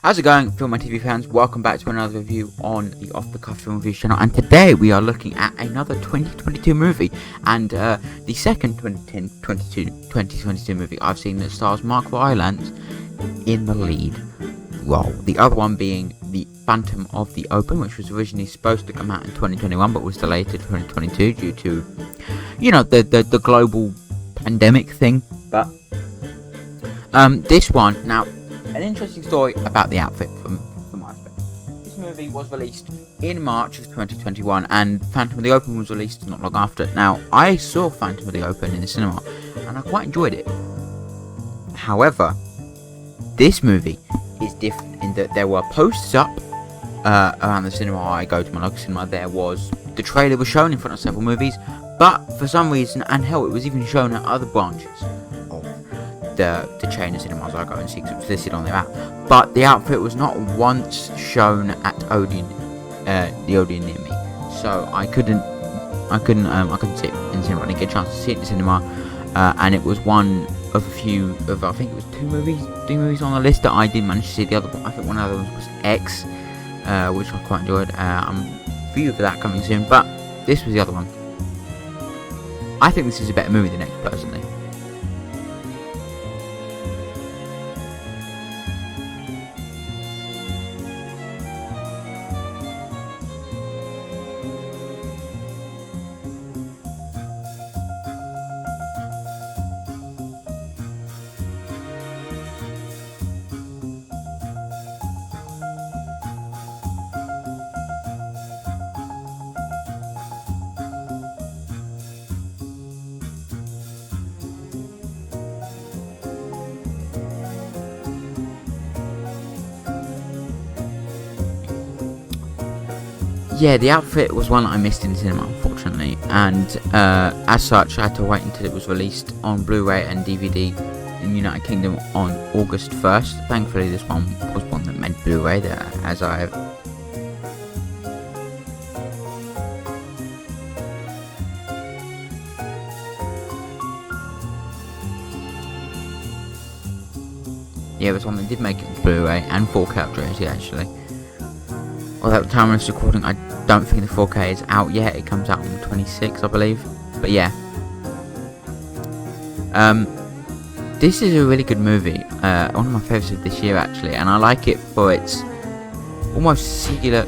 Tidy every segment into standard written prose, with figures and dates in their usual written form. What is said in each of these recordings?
How's it going, Film and TV fans? Welcome back to another review on the Off the Cuff Film Reviews channel, and today we are looking at another 2022 movie, and the second 2022 movie I've seen that stars Mark Rylance in the lead role. The other one being The Phantom of the Opera, which was originally supposed to come out in 2021 but was delayed to 2022 due to, the global pandemic thing. But this one, now, an interesting story about the outfit from my perspective. This movie was released in March of 2021, and Phantom of the Opera was released not long after. Now, I saw Phantom of the Opera in the cinema, and I quite enjoyed it. However, this movie is different in that there were posters up around the cinema I go to, my local cinema. The trailer was shown in front of several movies, but for some reason, and hell, it was even shown at other branches of the chain of cinemas I go and see, because it was listed on their app. But the outfit was not once shown at Odeon, the Odeon near me, so I couldn't see it in the cinema. I didn't get a chance to see it in the cinema, and it was one of a few of, I think it was three movies on the list that I did manage to see. The other one, I think one of them was X, which I quite enjoyed. I'm review for that coming soon, but this was the other one. I think this is a better movie than X, personally. Yeah, the outfit was one that I missed in the cinema, unfortunately, and as such I had to wait until it was released on Blu-ray and DVD in the United Kingdom on August 1st. Thankfully this one was one that meant Blu-ray, as I have. Yeah, it was one that did make it Blu-ray and 4K upgrade, actually. Although at the time of this recording, I don't think the 4K is out yet. It comes out on the 26th, I believe. But yeah. This is a really good movie. One of my favourites of this year, actually. And I like it for its almost singular...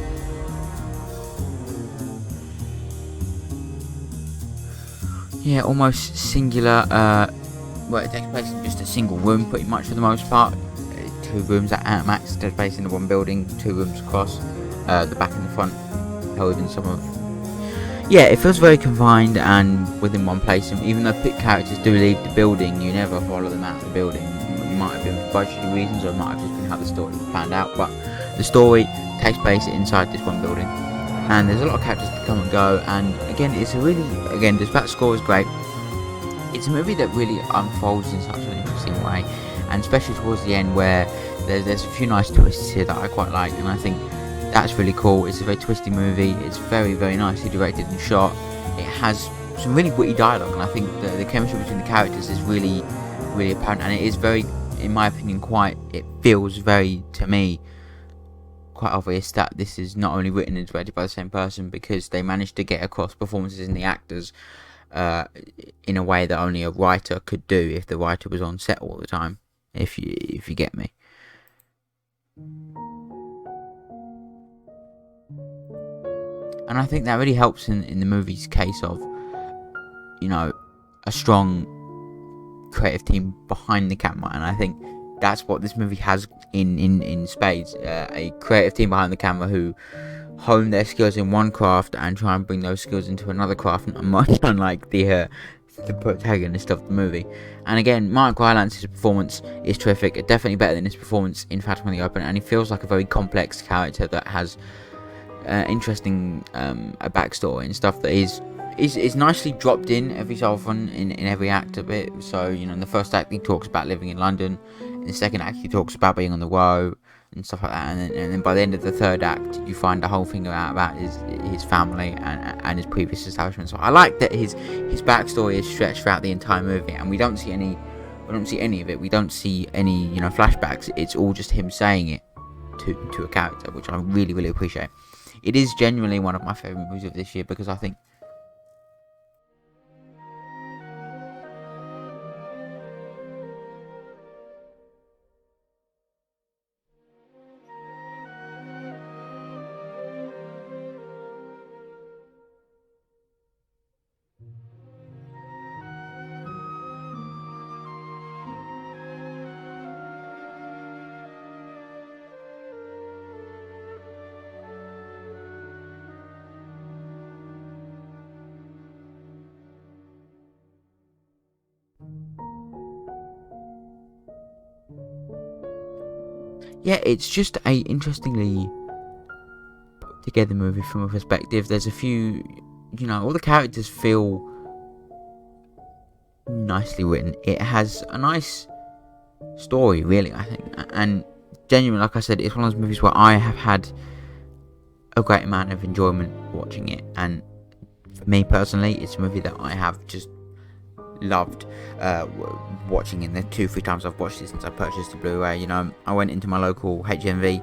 Yeah, almost singular... well, it takes place in just a single room, pretty much, for the most part. Two rooms at max, takes place in the one building, two rooms across. The back and the front held in some of... Yeah, it feels very confined and within one place, and even though characters do leave the building, you never follow them out of the building. It might have been for budgetary reasons, or it might have just been how the story was planned out, but the story takes place inside this one building, and there's a lot of characters that come and go, and again, it's a really... Again, despite the score is great, it's a movie that really unfolds in such an interesting way, and especially towards the end where there's a few nice twists here that I quite like, and I think that's really cool. It's a very twisty movie. It's very, very nicely directed and shot. It has some really witty dialogue, and I think the chemistry between the characters is really, really apparent, and it is very, in my opinion, it feels very, to me, quite obvious that this is not only written and directed by the same person, because they managed to get across performances in the actors in a way that only a writer could do if the writer was on set all the time, if you get me. And I think that really helps in the movie's case of, a strong creative team behind the camera. And I think that's what this movie has in spades. A creative team behind the camera who hone their skills in one craft and try and bring those skills into another craft, much unlike the protagonist of the movie. And again, Mark Rylance's performance is terrific. Definitely better than his performance in Phantom of the Opera, and he feels like a very complex character that has... interesting a backstory and stuff that is nicely dropped in every so often in every act of it. So in the first act he talks about living in London, in the second act he talks about being on the road and stuff like that, and then by the end of the third act you find the whole thing about his family and his previous establishment. So I like that his backstory is stretched throughout the entire movie, and we don't see any of it. We don't see any flashbacks. It's all just him saying it to a character, which I really, really appreciate. It is genuinely one of my favourite movies of this year, because I think yeah, it's just a interestingly put together movie from a perspective. There's a few, all the characters feel nicely written. It has a nice story, really, I think, and genuinely, like I said, it's one of those movies where I have had a great amount of enjoyment watching it, and for me personally, it's a movie that I have just loved watching in the 2-3 times I've watched it since I purchased the Blu-ray. I went into my local HMV,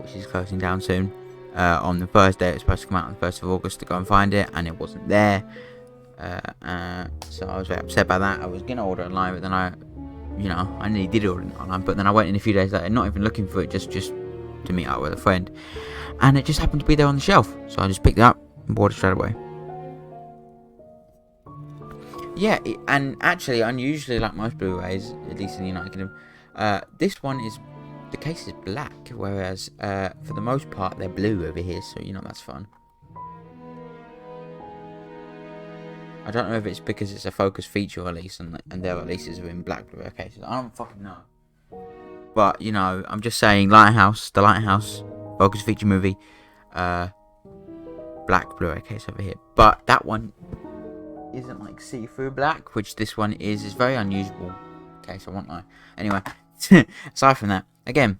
which is closing down soon, on the first day it was supposed to come out on the 1st of August to go and find it, and it wasn't there, so I was very upset by that. I was going to order online, but then I nearly did order it online, but then I went in a few days later, not even looking for it, just to meet up with a friend, and it just happened to be there on the shelf, so I just picked it up and bought it straight away. Yeah, and actually, unusually, like most Blu-rays, at least in the United Kingdom, this one the case is black, whereas for the most part they're blue over here, so that's fun. I don't know if it's because it's a focus feature release and their releases are in black Blu-ray cases. I don't fucking know. But, I'm just saying, the Lighthouse focus feature movie, black Blu-ray case over here. But that one isn't like see-through black, which this one is. It's very unusual case, I won't lie. Anyway, aside from that, again,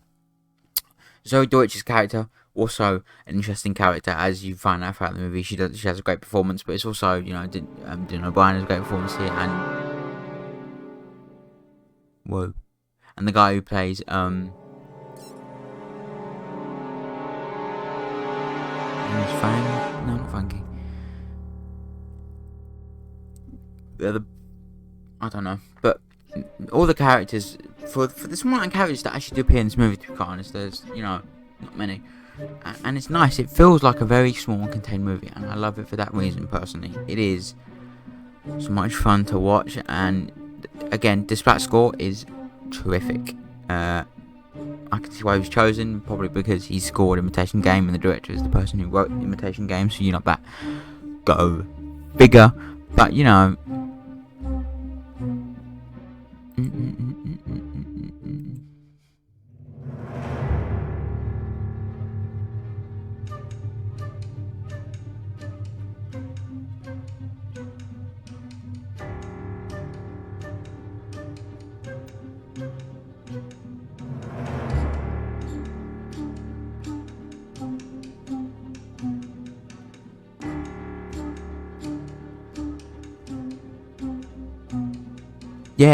Zoe Deutsch's character, also an interesting character, as you find out throughout the movie. She has a great performance, but it's also, Dylan O'Brien has a great performance here, and the guy who plays I don't know, but all the characters, for the small amount of characters that actually do appear in this movie, to be quite honest, there's, not many, and it's nice. It feels like a very small and contained movie, and I love it for that reason, personally. It is so much fun to watch, and again, Dispatch score is terrific. I can see why he was chosen, probably because he scored Imitation Game, and the director is the person who wrote Imitation Game, so that go figure, but yeah,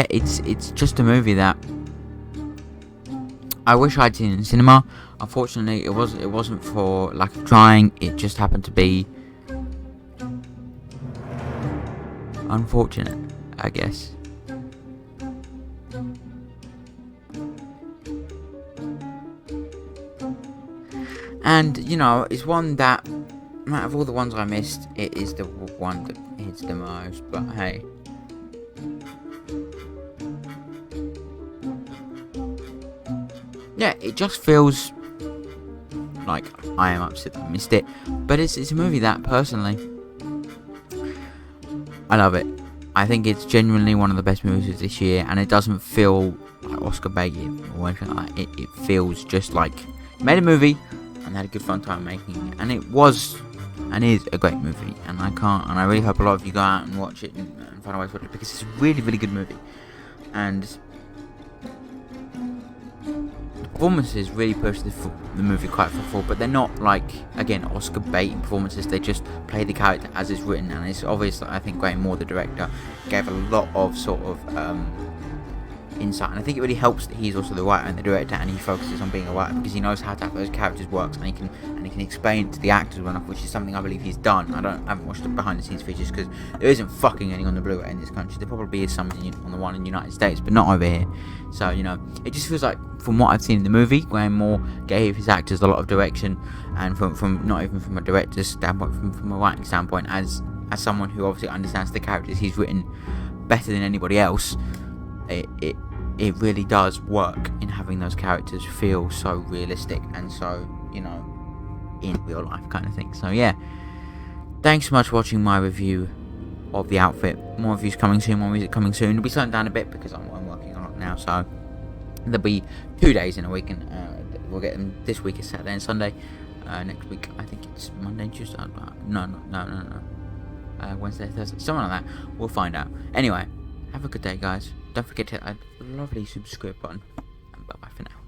it's just a movie that I wish I'd seen in cinema. Unfortunately, it wasn't for lack of trying. It just happened to be unfortunate, I guess. And it's one that, out of all the ones I missed, it is the one that hits the most. But hey. Yeah, it just feels like I am upset that I missed it, but it's a movie that, personally, I love it. I think it's genuinely one of the best movies of this year, and it doesn't feel like Oscar baited or anything like that. It feels just like you made a movie and had a good fun time making it, and it was and is a great movie, and I really hope a lot of you go out and watch it and find a way to watch it, because it's a really, really good movie, and performances really push the movie quite full, but they're not like, again, Oscar baiting performances. They just play the character as it's written, and it's obvious that I think Graham Moore, the director, gave a lot of sort of insight, and I think it really helps that he's also the writer and the director, and he focuses on being a writer because he knows how to have those characters work, and he can explain it to the actors well enough, which is something I believe he's done. I haven't watched the behind the scenes features because there isn't fucking any on the Blu-ray in this country. There probably is some on the one in the United States, but not over here. So it just feels like, from what I've seen in the movie, Graham Moore gave his actors a lot of direction, and from not even from a director's standpoint, from a writing standpoint, as someone who obviously understands the characters he's written better than anybody else, it really does work in having those characters feel so realistic and so, in real life kind of thing. So yeah, thanks so much for watching my review of The Outfit. More reviews coming soon, more music coming soon. It'll be slowing down a bit because I'm working a lot now, so there'll be 2 days in a week, and we'll get them this week is Saturday and Sunday. Next week I think it's Monday and Tuesday. No. Wednesday, Thursday, something like that. We'll find out. Anyway, have a good day, guys. Don't forget to hit that lovely subscribe button, and bye bye for now.